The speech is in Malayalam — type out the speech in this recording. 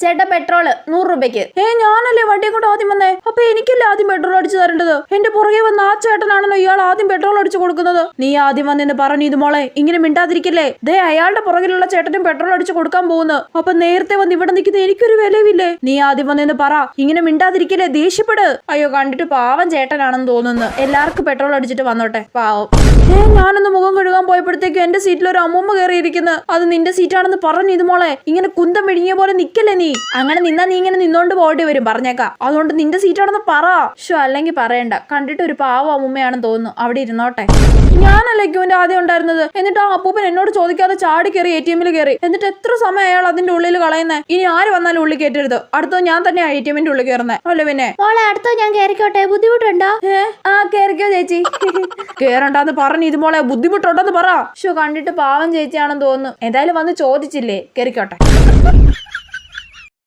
ചേട്ടാ പെട്രോള് 100 രൂപയ്ക്ക്. ഞാനല്ലേ വണ്ടിയെ കൊണ്ട് ആദ്യം വന്നേ, അപ്പൊ എനിക്കല്ലേ ആദ്യം പെട്രോൾ അടിച്ചു തരേണ്ടത്? എന്റെ പുറകെ വന്ന ആ ചേട്ടനാണല്ലോ ഇയാൾ ആദ്യം പെട്രോൾ അടിച്ചു കൊടുക്കുന്നത്. നീ ആദ്യം വന്നെന്ന് പറഞ്ഞു ഇത് മോളെ, ഇങ്ങനെ മിണ്ടാതിരിക്കല്ലേ. ദേ അയാളുടെ പുറകിലുള്ള ചേട്ടനും പെട്രോൾ അടിച്ചു കൊടുക്കാൻ പോകുന്നു. അപ്പൊ നേരത്തെ വന്ന് ഇവിടെ നിൽക്കുന്ന എനിക്കൊരു വിലവില്ലേ? നീ ആദ്യം വന്നെന്ന് പറ, ഇങ്ങനെ മിണ്ടാതിരിക്കല്ലേ, ദേഷ്യപ്പെട്. അയ്യോ കണ്ടിട്ട് പാവം ചേട്ടനാണെന്ന് തോന്നുന്നു. എല്ലാവർക്കും പെട്രോൾ അടിച്ചിട്ട് വന്നോട്ടെ, പാവം. ഞാനൊന്ന് മുഖം കഴുകാൻ പോയപ്പോഴത്തേക്കും എന്റെ സീറ്റിൽ ഒരു അമ്മൂമ്മ കയറിയിരിക്കുന്നു. അത് നിന്റെ സീറ്റാണെന്ന് പറഞ്ഞു ഇത് മോളെ. ഇങ്ങനെ കുന്തം വിഴുങ്ങിയ പോലെ നിക്കല്ലേ നീ. അങ്ങനെ നിന്നാ നീ ഇങ്ങനെ നിന്നോണ്ട് പോകേണ്ടി വരും, പറഞ്ഞേക്കാം. അതുകൊണ്ട് നിന്റെ സീറ്റാണെന്ന് പറ. അല്ലെങ്കിൽ പറയണ്ട, കണ്ടിട്ട് ഒരു പാവം അമ്മൂമ്മയാണെന്ന് തോന്നുന്നു. അവിടെ ഇരുന്നോട്ടെ. ഞാനല്ലേ ക്യൂവിന്റെ ആദ്യം ഉണ്ടായിരുന്നത്. എന്നിട്ട് ആ അപ്പൂപ്പൻ എന്നോട് ചോദിക്കാതെ ചാടി കയറി ATM-ൽ കയറി. എന്നിട്ട് എത്ര സമയം അയാൾ അതിന്റെ ഉള്ളിൽ കളയുന്നേ. ഇനി ആര് വന്നാലും ഉള്ളിൽ കയറ്റരുത്. അടുത്തോ ഞാൻ തന്നെ ATM-ന്റെ ഉള്ളിൽ കയറുന്നേ. അല്ല പിന്നെ മോളെ അടുത്തോ ഞാൻ കയറിക്കോട്ടെ, ബുദ്ധിമുട്ടുണ്ടോ? കയറിക്കോ ചേച്ചി. കേറണ്ടെന്ന് പറഞ്ഞു ഇത് മോളെ, ബുദ്ധിമുട്ടുണ്ടെന്ന് പറ. കണ്ടിട്ട് പാവം ചേച്ചിയാണെന്ന് തോന്നുന്നു. എന്തായാലും വന്ന് ചോദിച്ചില്ലേ, കയറിക്കോട്ടെ.